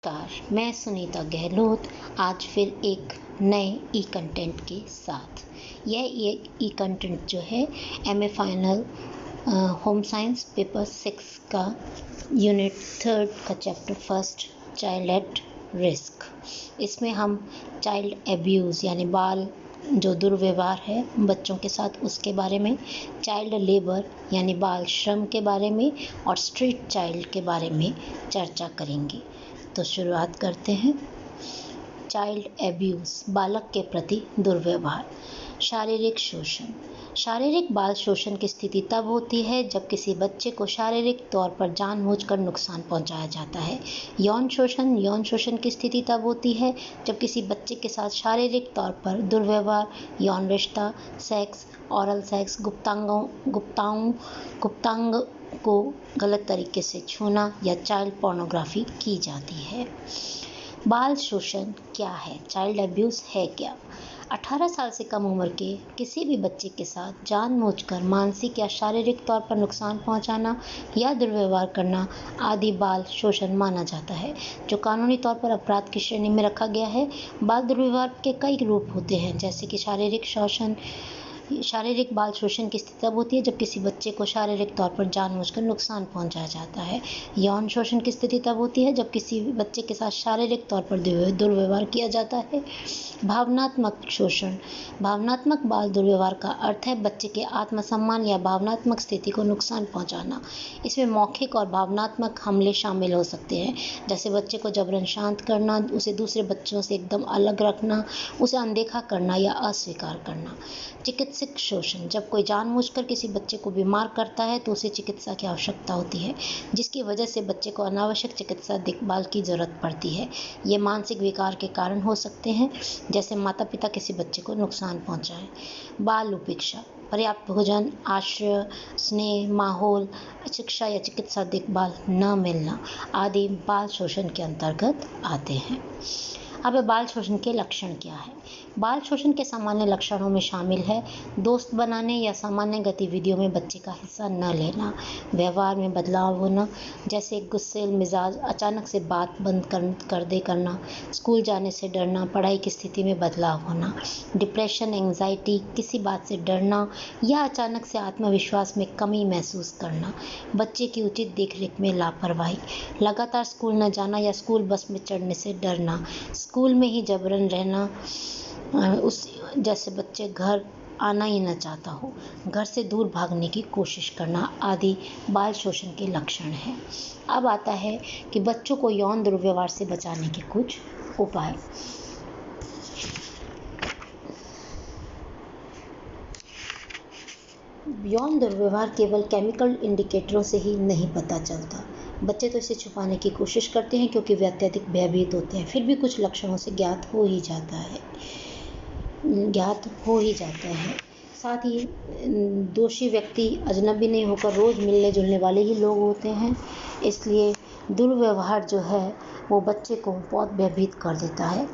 नमस्कार, मैं सुनीता गहलोत आज फिर एक नए ई कंटेंट के साथ। यह एक ई कंटेंट जो है MA final home science paper 6 का यूनिट 3 का chapter first child at risk. इसमें हम चाइल्ड एब्यूज़ यानी बाल जो दुर्व्यवहार है बच्चों के साथ उसके बारे में, चाइल्ड लेबर यानी बाल श्रम के बारे में और स्ट्रीट चाइल्ड के बारे में चर्चा करेंगे। तो शुरुआत करते हैं। चाइल्ड एब्यूज़ बालक के प्रति दुर्व्यवहार। शारीरिक शोषण। शारीरिक बाल शोषण की स्थिति तब होती है जब किसी बच्चे को शारीरिक तौर पर जानबूझकर नुकसान पहुंचाया जाता है। यौन शोषण की स्थिति तब होती है जब किसी बच्चे के साथ शारीरिक तौर पर दुर्व्यवहार, यौन रिश्ता, सेक्स, ओरल सेक्स, गुप्तांग को गलत तरीके से छूना या चाइल्ड पोर्नोग्राफी की जाती है। बाल शोषण क्या है? चाइल्ड एब्यूज़ है क्या? 18 साल से कम उम्र के किसी भी बच्चे के साथ जानबूझकर मानसिक या शारीरिक तौर पर नुकसान पहुंचाना या दुर्व्यवहार करना आदि बाल शोषण माना जाता है, जो कानूनी तौर पर अपराध की श्रेणी में रखा गया है। बाल दुर्व्यवहार के कई रूप होते हैं, जैसे कि शारीरिक बाल शोषण की स्थिति तब होती है जब किसी बच्चे को शारीरिक तौर पर जानबूझकर नुकसान पहुंचाया जाता है। यौन शोषण की स्थिति तब होती है जब किसी बच्चे के साथ शारीरिक तौर पर दुर्व्यवहार किया जाता है। भावनात्मक शोषण। भावनात्मक बाल दुर्व्यवहार का अर्थ है बच्चे के आत्मसम्मान या भावनात्मक स्थिति को नुकसान पहुंचाना। इसमें मौखिक और भावनात्मक हमले शामिल हो सकते हैं, जैसे बच्चे को जबरन शांत करना, उसे दूसरे बच्चों से एकदम अलग रखना, उसे अनदेखा करना या अस्वीकार करना। चिकित्सक शोषण। जब कोई जानबूझकर किसी बच्चे को बीमार करता है तो उसे चिकित्सा की आवश्यकता होती है, जिसकी वजह से बच्चे को अनावश्यक चिकित्सा देखभाल की जरूरत पड़ती है। ये मानसिक विकार के कारण हो सकते हैं, जैसे माता पिता किसी बच्चे को नुकसान पहुंचाएं। बाल उपेक्षा। पर्याप्त भोजन, आश्रय, स्नेह, माहौल, शिक्षा या चिकित्सा देखभाल न मिलना आदि बाल शोषण के अंतर्गत आते हैं। अब बाल शोषण के लक्षण क्या है? बाल शोषण के सामान्य लक्षणों में शामिल है दोस्त बनाने या सामान्य गतिविधियों में बच्चे का हिस्सा न लेना, व्यवहार में बदलाव होना, जैसे गुस्सैल मिजाज, अचानक से बात बंद कर दे करना, स्कूल जाने से डरना, पढ़ाई की स्थिति में बदलाव होना, डिप्रेशन, एंग्जाइटी, किसी बात से डरना या अचानक से आत्मविश्वास में कमी महसूस करना, बच्चे की उचित देखरेख में लापरवाही, लगातार स्कूल न जाना या स्कूल बस में चढ़ने से डरना, स्कूल में ही जबरन रहना, जैसे बच्चे घर आना ही न चाहता हो, घर से दूर भागने की कोशिश करना आदि बाल शोषण के लक्षण हैं। अब आता है कि बच्चों को यौन दुर्व्यवहार से बचाने के कुछ उपाय। यौन दुर्व्यवहार केवल केमिकल इंडिकेटरों से ही नहीं पता चलता। बच्चे तो इसे छुपाने की कोशिश करते हैं क्योंकि वे अत्यधिक भयभीत होते हैं, फिर भी कुछ लक्षणों से ज्ञात हो ही जाता है। साथ ही दोषी व्यक्ति अजनबी नहीं होकर रोज़ मिलने जुलने वाले ही लोग होते हैं, इसलिए दुर्व्यवहार जो है वो बच्चे को बहुत भयभीत कर देता है।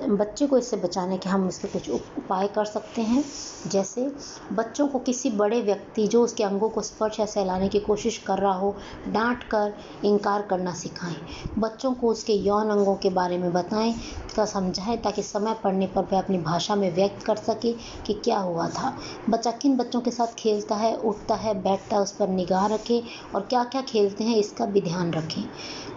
बच्चे को इससे बचाने के हम इसके कुछ उपाय कर सकते हैं, जैसे बच्चों को किसी बड़े व्यक्ति जो उसके अंगों को स्पर्श या सहलाने की कोशिश कर रहा हो, डांट कर इनकार करना सिखाएं। बच्चों को उसके यौन अंगों के बारे में बताएं तथा समझाएं ताकि समय पड़ने पर वह अपनी भाषा में व्यक्त कर सके कि क्या हुआ था। बच्चा किन बच्चों के साथ खेलता है, उठता है, बैठता है, उस पर निगाह रखें और क्या क्या खेलते हैं इसका भी ध्यान रखें।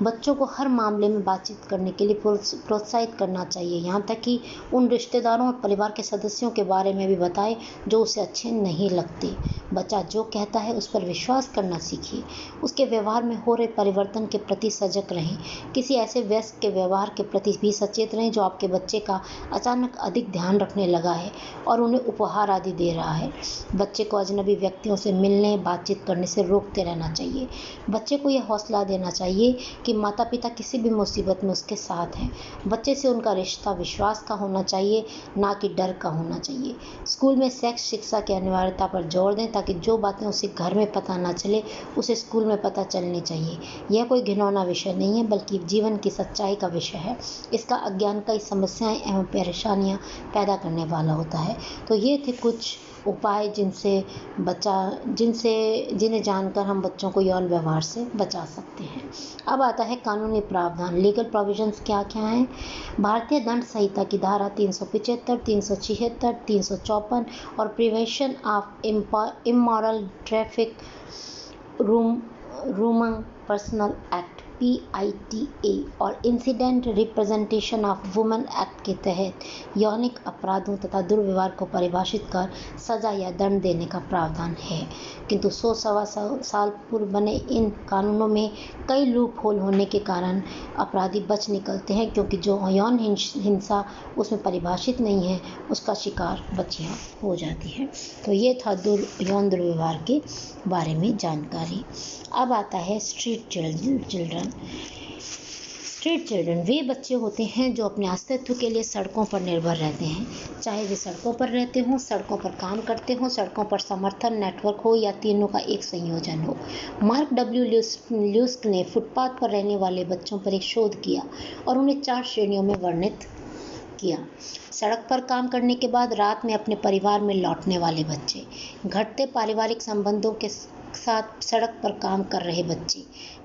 बच्चों को हर मामले में बातचीत करने के लिए प्रोत्साहित करना चाहिए, यहाँ तक कि उन रिश्तेदारों और परिवार के सदस्यों के बारे में भी बताएं जो उसे अच्छे नहीं लगते। बच्चा जो कहता है उस पर विश्वास करना सीखिए। उसके व्यवहार में हो रहे परिवर्तन के प्रति सजग रहें। किसी ऐसे वयस्क के व्यवहार के प्रति भी सचेत रहें जो आपके बच्चे का अचानक अधिक ध्यान रखने लगा है और उन्हें उपहार आदि दे रहा है। बच्चे को अजनबी व्यक्तियों से मिलने, बातचीत करने से रोकते रहना चाहिए। बच्चे को यह हौसला देना चाहिए कि माता पिता किसी भी मुसीबत में उसके साथ हैं। बच्चे से उनका रिश्ता विश्वास का होना चाहिए, ना कि डर का होना चाहिए। स्कूल में सेक्स शिक्षा की अनिवार्यता पर जोर दें ताकि जो बातें उसे घर में पता ना चले उसे स्कूल में पता चलनी चाहिए। यह कोई घिनौना विषय नहीं है बल्कि जीवन की सच्चाई का विषय है। इसका अज्ञान कई समस्याएं एवं परेशानियां पैदा करने वाला होता है। तो ये थे कुछ उपाय जिन्हें जानकर हम बच्चों को यौन व्यवहार से बचा सकते हैं। अब आता है कानूनी प्रावधान। लीगल प्रोविजंस क्या क्या हैं? भारतीय दंड संहिता की धारा 375, 376, 354 और prevention of immoral traffic Roman personal act PITA और incident representation of women act के तहत यौनिक अपराधों तथा दुर्व्यवहार को परिभाषित कर सजा या दंड देने का प्रावधान है। किंतु 100 साल पूर्व बने इन कानूनों में कई लूप होल होने के कारण अपराधी बच निकलते हैं, क्योंकि जो यौन हिंसा उसमें परिभाषित नहीं है उसका शिकार बच्चियां हो जाती हैं। तो ये था यौन दुर्व्यवहार के बारे में जानकारी। अब आता है स्ट्रीट चिल्ड्रन वे बच्चे होते हैं जो अपने अस्तित्व के लिए सड़कों पर निर्भर रहते हैं, चाहे वे सड़कों पर रहते हों, सड़कों पर काम करते हों, सड़कों पर समर्थन नेटवर्क हो या तीनों का एक संयोजन हो। मार्क डब्ल्यू ल्यूस्क ने फुटपाथ पर रहने वाले बच्चों पर एक शोध किया और उन्हें 4 श्रेणियों में वर्णित किया। सड़क पर काम करने के बाद रात में अपने परिवार में लौटने वाले बच्चे, घटते पारिवारिक संबंधों के साथ सड़क पर काम कर रहे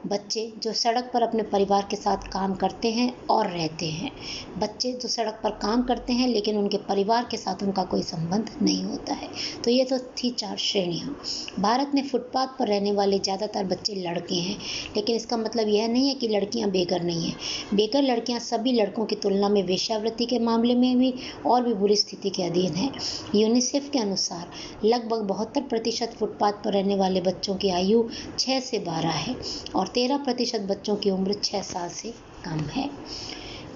बच्चे जो सड़क पर अपने परिवार के साथ काम करते हैं और रहते हैं, बच्चे जो सड़क पर काम करते हैं लेकिन उनके परिवार के साथ उनका कोई संबंध नहीं होता है। तो ये तो थी 4 श्रेणियाँ। भारत में फुटपाथ पर रहने वाले ज़्यादातर बच्चे लड़के हैं, लेकिन इसका मतलब यह नहीं है कि लड़कियाँ बेघर नहीं हैं। बेघर लड़कियाँ सभी लड़कों की तुलना में वेश्यावृत्ति के मामले में भी और भी बुरी स्थिति के अधीन हैं। यूनिसेफ के अनुसार लगभग 72% फुटपाथ पर रहने वाले बच्चों की आयु 6 से 12 है और 13% बच्चों की उम्र 6 साल से कम है।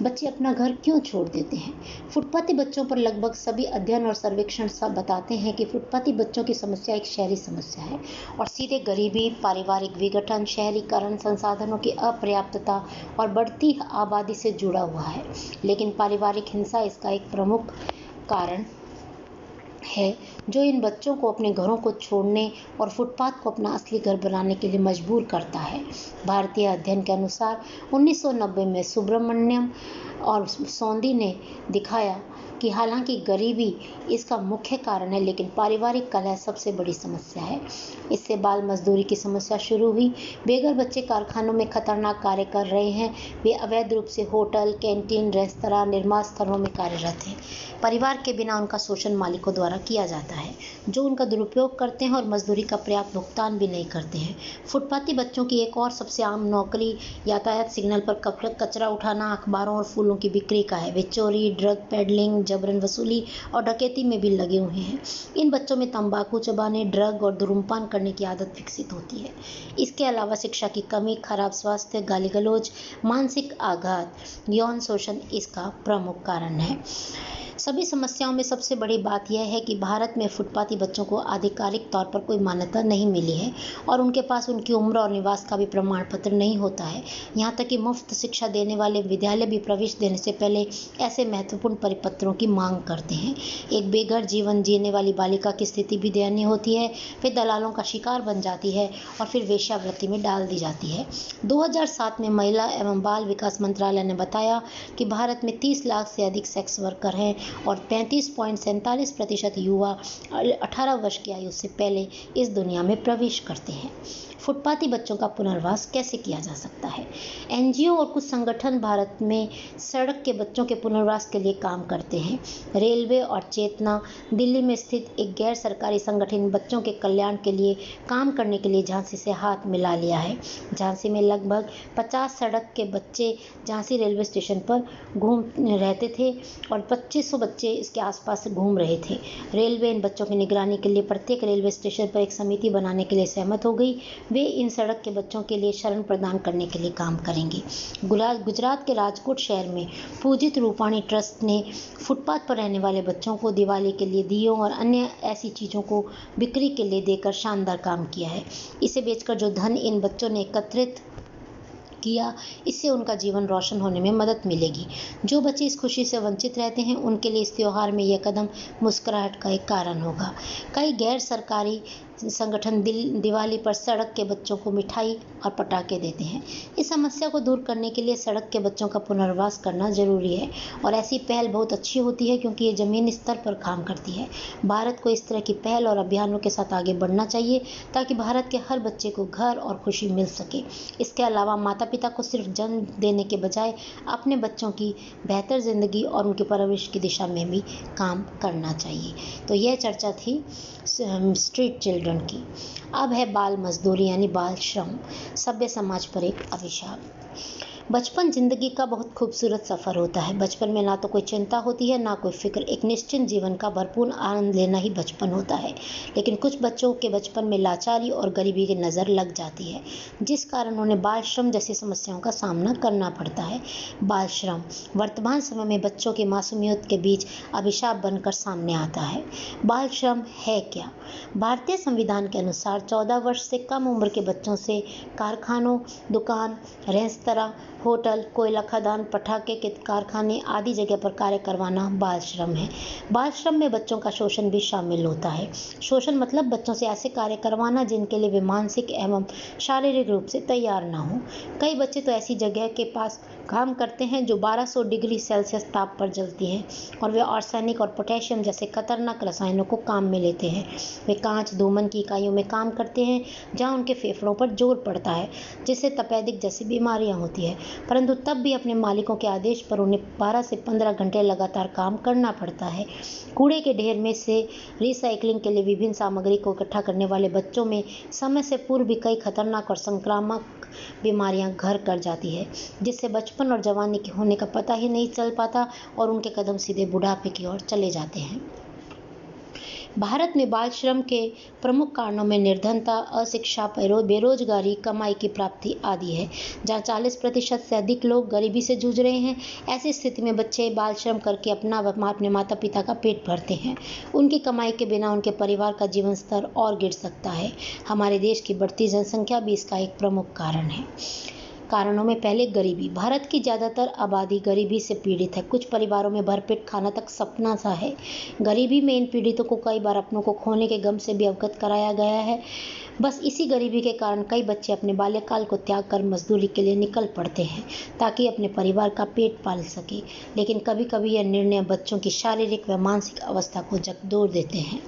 बच्चे अपना घर क्यों छोड़ देते हैं? फुटपाथी बच्चों पर लगभग सभी अध्ययन और सर्वेक्षण सब बताते हैं कि फुटपाथी बच्चों की समस्या एक शहरी समस्या है और सीधे गरीबी, पारिवारिक विघटन, शहरीकरण, संसाधनों की अपर्याप्तता और बढ़ती आबादी से जुड़ा हुआ है। लेकिन पारिवारिक हिंसा इसका एक प्रमुख कारण है जो इन बच्चों को अपने घरों को छोड़ने और फुटपाथ को अपना असली घर बनाने के लिए मजबूर करता है। भारतीय अध्ययन के अनुसार 1990 में सुब्रमण्यम और सोंदी ने दिखाया कि हालांकि गरीबी इसका मुख्य कारण है, लेकिन पारिवारिक कलह सबसे बड़ी समस्या है। इससे बाल मजदूरी की समस्या शुरू हुई। बेघर बच्चे कारखानों में खतरनाक कार्य कर रहे हैं। वे अवैध रूप से होटल, कैंटीन, रेस्तरां, निर्माण स्थलों में कार्यरत हैं। परिवार के बिना उनका शोषण मालिकों द्वारा किया जाता है, जो उनका दुरुपयोग करते हैं और मजदूरी का पर्याप्त भुगतान भी नहीं करते हैं। फुटपाथी बच्चों की एक और सबसे आम नौकरी यातायात सिग्नल पर कचरा उठाना, अखबारों और फूलों की बिक्री का है। वे चोरी, ड्रग पेडलिंग, जबरन वसूली और डकैती में भी लगे हुए हैं। इन बच्चों में तंबाकू चबाने, ड्रग और धूम्रपान करने की आदत विकसित होती है। इसके अलावा शिक्षा की कमी, खराब स्वास्थ्य, गाली गलौज, मानसिक आघात, यौन शोषण इसका प्रमुख कारण है। सभी समस्याओं में सबसे बड़ी बात यह है कि भारत में फुटपाथी बच्चों को आधिकारिक तौर पर कोई मान्यता नहीं मिली है और उनके पास उनकी उम्र और निवास का भी प्रमाण पत्र नहीं होता है। यहाँ तक कि मुफ्त शिक्षा देने वाले विद्यालय भी प्रवेश देने से पहले ऐसे महत्वपूर्ण परिपत्रों की मांग करते हैं। एक बेघर जीवन जीने वाली बालिका की स्थिति भी दयनीय होती है, फिर दलालों का शिकार बन जाती है और फिर वेश्यावृत्ति में डाल दी जाती है। 2007 में महिला एवं बाल विकास मंत्रालय ने बताया कि भारत में 30 लाख से अधिक सेक्स वर्कर हैं और 35.47% युवा 18 वर्ष की आयु से पहले इस दुनिया में प्रवेश करते हैं। फुटपाथी बच्चों का पुनर्वास कैसे किया जा सकता है? एनजीओ और कुछ संगठन भारत में सड़क के बच्चों के पुनर्वास के लिए काम करते हैं। रेलवे और चेतना, दिल्ली में स्थित एक गैर सरकारी संगठन बच्चों के कल्याण के लिए काम करने के लिए झांसी से हाथ मिला लिया है। झांसी में लगभग 50 सड़क के बच्चे झांसी रेलवे स्टेशन पर घूम रहते थे और 2500 बच्चे इसके आसपास घूम रहे थे। रेलवे इन बच्चों की निगरानी के लिए प्रत्येक रेलवे स्टेशन पर एक समिति बनाने के लिए सहमत हो गई। वे इन सड़क के बच्चों के लिए शरण प्रदान करने के लिए काम करेंगे। गुजरात के राजकोट शहर में पूजित रूपाणी ट्रस्ट ने फुटपाथ पर रहने वाले बच्चों को दिवाली के लिए दियों और अन्य ऐसी चीज़ों को बिक्री के लिए देकर शानदार काम किया है। इसे बेचकर जो धन इन बच्चों ने एकत्रित किया, इससे उनका जीवन रोशन होने में मदद मिलेगी। जो बच्चे इस खुशी से वंचित रहते हैं उनके लिए इस त्योहार में यह कदम मुस्कुराहट का एक कारण होगा। कई गैर सरकारी संगठन दिवाली पर सड़क के बच्चों को मिठाई और पटाखे देते हैं। इस समस्या को दूर करने के लिए सड़क के बच्चों का पुनर्वास करना ज़रूरी है और ऐसी पहल बहुत अच्छी होती है क्योंकि ये ज़मीनी स्तर पर काम करती है। भारत को इस तरह की पहल और अभियानों के साथ आगे बढ़ना चाहिए ताकि भारत के हर बच्चे को घर और खुशी मिल सके। इसके अलावा माता-पिता को सिर्फ जन्म देने के बजाय अपने बच्चों की बेहतर ज़िंदगी और उनकी परवरिश की दिशा में भी काम करना चाहिए। तो यह चर्चा थी स्ट्रीट चिल्ड्रन की। अब है बाल मजदूरी यानी बाल श्रम, सभ्य समाज पर एक अभिशाप। बचपन जिंदगी का बहुत खूबसूरत सफ़र होता है। बचपन में ना तो कोई चिंता होती है ना कोई फिक्र। एक निश्चिंत जीवन का भरपूर आनंद लेना ही बचपन होता है। लेकिन कुछ बच्चों के बचपन में लाचारी और गरीबी की नज़र लग जाती है, जिस कारण उन्हें बाल श्रम जैसी समस्याओं का सामना करना पड़ता है। बाल श्रम वर्तमान समय में बच्चों की मासूमियत के बीच अभिशाप बनकर सामने आता है। बाल श्रम है क्या? भारतीय संविधान के अनुसार 14 वर्ष से कम उम्र के बच्चों से कारखानों, दुकान, रेस्तरां, होटल, कोयला खदान, पटाखे के कारखाने आदि जगह पर कार्य करवाना बाल श्रम है। बाल श्रम में बच्चों का शोषण भी शामिल होता है। शोषण मतलब बच्चों से ऐसे कार्य करवाना जिनके लिए वे मानसिक एवं शारीरिक रूप से तैयार ना हो। कई बच्चे तो ऐसी जगह के पास काम करते हैं जो 1200 डिग्री सेल्सियस ताप पर जलती हैं और वे आर्सेनिक और पोटेशियम जैसे खतरनाक रसायनों को काम में लेते हैं। वे कांच, धूमन की इकाइयों में काम करते हैं जहां उनके फेफड़ों पर जोर पड़ता है, जिससे तपेदिक जैसी बीमारियां होती है। परंतु तब भी अपने मालिकों के आदेश पर उन्हें 12 से 15 घंटे लगातार काम करना पड़ता है। कूड़े के ढेर में से रिसाइकलिंग के लिए विभिन्न सामग्री को इकट्ठा करने वाले बच्चों में समय से पूर्व भी कई खतरनाक और संक्रामक बीमारियां घर कर जाती है, जिससे बचपन और जवानी के होने का पता ही नहीं चल पाता और उनके कदम सीधे बुढ़ापे की ओर चले जाते हैं। भारत में बाल श्रम के प्रमुख कारणों में निर्धनता, अशिक्षा, बेरोजगारी, कमाई की प्राप्ति आदि है। जहाँ 40% से अधिक लोग गरीबी से जूझ रहे हैं, ऐसी स्थिति में बच्चे बाल श्रम करके अपने माता पिता का पेट भरते हैं। उनकी कमाई के बिना उनके परिवार का जीवन स्तर और गिर सकता है। हमारे देश की बढ़ती जनसंख्या भी इसका एक प्रमुख कारण है। कारणों में पहले गरीबी। भारत की ज़्यादातर आबादी गरीबी से पीड़ित है। कुछ परिवारों में भरपेट खाना तक सपना सा है। गरीबी में इन पीड़ितों को कई बार अपनों को खोने के गम से भी अवगत कराया गया है। बस इसी गरीबी के कारण कई बच्चे अपने बाल्यकाल को त्याग कर मजदूरी के लिए निकल पड़ते हैं ताकि अपने परिवार का पेट पाल सके। लेकिन कभी कभी यह निर्णय बच्चों की शारीरिक व मानसिक अवस्था को झकझोर देते हैं।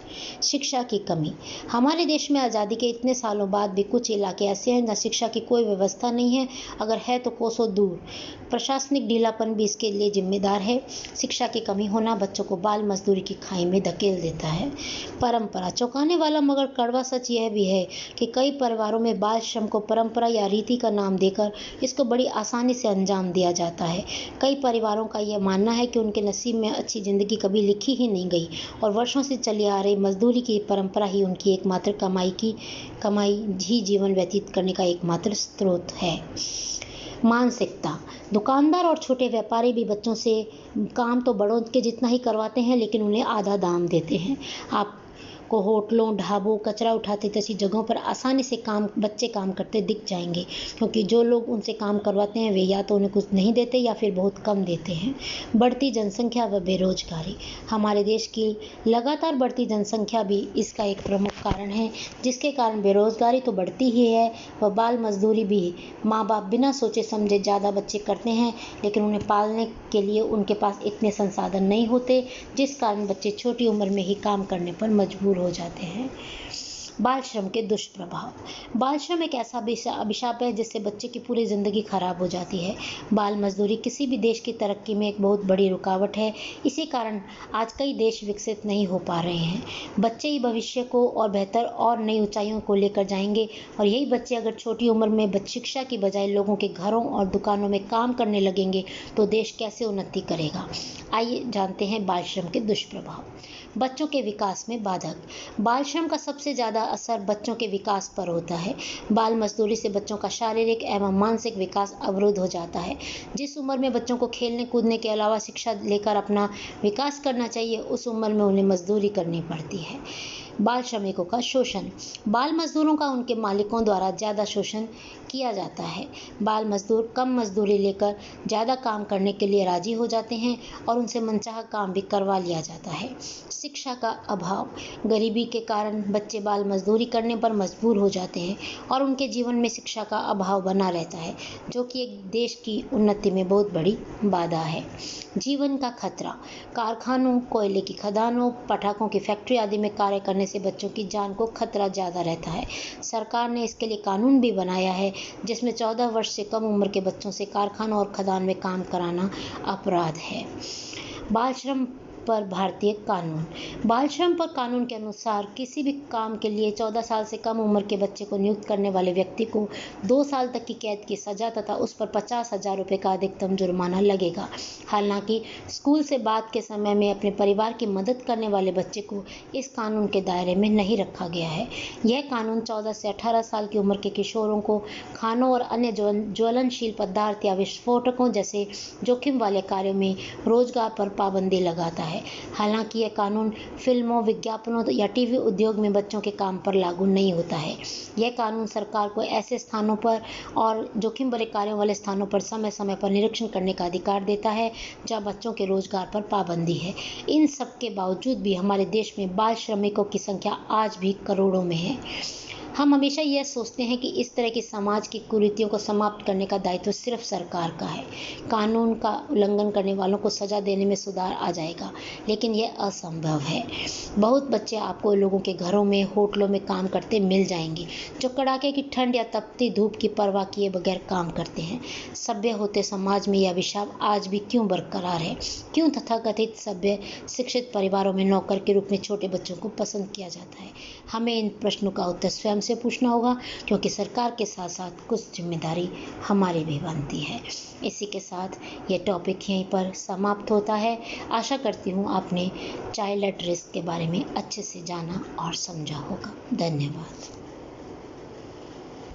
शिक्षा की कमी। हमारे देश में आज़ादी के इतने सालों बाद भी कुछ इलाके ऐसे हैं जहाँ शिक्षा की कोई व्यवस्था नहीं है, अगर है तो कोसों दूर। प्रशासनिक ढीलापन भी इसके लिए जिम्मेदार है। शिक्षा की कमी होना बच्चों को बाल मजदूरी की खाई में धकेल देता है। परंपरा। चौंकाने वाला मगर कड़वा सच यह भी है कि कई परिवारों में बाल श्रम को परंपरा या रीति का नाम देकर इसको बड़ी आसानी से अंजाम दिया जाता है। कई परिवारों का यह मानना है कि उनके नसीब में अच्छी जिंदगी कभी लिखी ही नहीं गई और वर्षों से चली आ रही मजदूरी की परंपरा ही उनकी एकमात्र कमाई ही जीवन व्यतीत करने का एकमात्र स्रोत है। मानसिकता। दुकानदार और छोटे व्यापारी भी बच्चों से काम तो बड़ों के जितना ही करवाते हैं, लेकिन उन्हें आधा दाम देते हैं। आपको होटलों, ढाबों, कचरा उठाते जैसी जगहों पर आसानी से बच्चे काम करते दिख जाएंगे, क्योंकि जो लोग उनसे काम करवाते हैं वे या तो उन्हें कुछ नहीं देते या फिर बहुत कम देते हैं। बढ़ती जनसंख्या व बेरोजगारी। हमारे देश की लगातार बढ़ती जनसंख्या भी इसका एक प्रमुख कारण है, जिसके कारण बेरोजगारी तो बढ़ती ही है व बाल मजदूरी भी। माँ बाप बिना सोचे समझे ज़्यादा बच्चे करते हैं, लेकिन उन्हें पालने के लिए उनके पास इतने संसाधन नहीं होते, जिस कारण बच्चे छोटी उम्र में ही काम करने पर मजबूर हो जाते हैं। बाल श्रम के दुष्प्रभाव। बाल श्रम एक ऐसा अभिशाप है जिससे बच्चे की पूरी जिंदगी खराब हो जाती है। बाल मजदूरी किसी भी देश की तरक्की में एक बहुत बड़ी रुकावट है। इसी कारण आज कई देश विकसित नहीं हो पा रहे हैं। बच्चे ही भविष्य को और बेहतर और नई ऊंचाइयों को लेकर जाएंगे, और यही बच्चे अगर छोटी उम्र में शिक्षा की बजाय लोगों के घरों और दुकानों में काम करने लगेंगे तो देश कैसे उन्नति करेगा। आइए जानते हैं बाल श्रम के दुष्प्रभाव। बच्चों के विकास में बाधक। बाल श्रम का सबसे ज़्यादा असर बच्चों के विकास पर होता है। बाल मजदूरी से बच्चों का शारीरिक एवं मानसिक विकास अवरुद्ध हो जाता है। जिस उम्र में बच्चों को खेलने कूदने के अलावा शिक्षा लेकर अपना विकास करना चाहिए, उस उम्र में उन्हें मजदूरी करनी पड़ती है। बाल श्रमिकों का शोषण। बाल मजदूरों का उनके मालिकों द्वारा ज़्यादा शोषण किया जाता है। बाल मजदूर कम मजदूरी लेकर ज़्यादा काम करने के लिए राजी हो जाते हैं और उनसे मनचाहा काम भी करवा लिया जाता है। शिक्षा का अभाव। गरीबी के कारण बच्चे बाल मजदूरी करने पर मजबूर हो जाते हैं और उनके जीवन में शिक्षा का अभाव बना रहता है, जो कि एक देश की उन्नति में बहुत बड़ी बाधा है। जीवन का खतरा। कारखानों, कोयले की खदानों, पटाखों की फैक्ट्री आदि में कार्य करने से बच्चों की जान को खतरा ज़्यादा रहता है। सरकार ने इसके लिए कानून भी बनाया है, जिसमें 14 वर्ष से कम उम्र के बच्चों से कारखानों और खदान में काम कराना अपराध है। बाल श्रम पर भारतीय कानून। बाल श्रम पर कानून के अनुसार किसी भी काम के लिए 14 साल से कम उम्र के बच्चे को नियुक्त करने वाले व्यक्ति को 2 साल तक की कैद की सजा तथा उस पर 50,000 रुपये का अधिकतम जुर्माना लगेगा। हालांकि स्कूल से बाद के समय में अपने परिवार की मदद करने वाले बच्चे को इस कानून के दायरे में नहीं रखा गया है। यह कानून 14 से 18 साल की उम्र के किशोरों को खानों और अन्य ज्वलनशील पदार्थ या विस्फोटकों जैसे जोखिम वाले कार्यों में रोजगार पर पाबंदी लगाता है। हालांकि यह कानून फिल्मों, विज्ञापनों या टीवी उद्योग में बच्चों के काम पर लागू नहीं होता है। यह कानून सरकार को ऐसे स्थानों पर और जोखिम भरे कार्यों वाले स्थानों पर समय समय पर निरीक्षण करने का अधिकार देता है जहां बच्चों के रोजगार पर पाबंदी है। इन सब के बावजूद भी हमारे देश में बाल श्रमिकों की संख्या आज भी करोड़ों में है। हम हमेशा यह सोचते हैं कि इस तरह की समाज की कुरीतियों को समाप्त करने का दायित्व सिर्फ सरकार का है। कानून का उल्लंघन करने वालों को सजा देने में सुधार आ जाएगा, लेकिन यह असंभव है। बहुत बच्चे आपको लोगों के घरों में, होटलों में काम करते मिल जाएंगे, जो कड़ाके की ठंड या तपती धूप की परवाह किए बगैर काम करते हैं। सभ्य होते समाज में यह विषाद आज भी क्यों बरकरार है? क्यों तथाकथित सभ्य शिक्षित परिवारों में नौकर के रूप में छोटे बच्चों को पसंद किया जाता है? हमें इन प्रश्नों का उत्तर स्वयं से पूछना होगा, क्योंकि सरकार के साथ साथ कुछ जिम्मेदारी हमारी भी बनती है। इसी के साथ ये टॉपिक यहीं पर समाप्त होता है। आशा करती हूँ आपने चाइल्ड एट रिस्क के बारे में अच्छे से जाना और समझा होगा। धन्यवाद।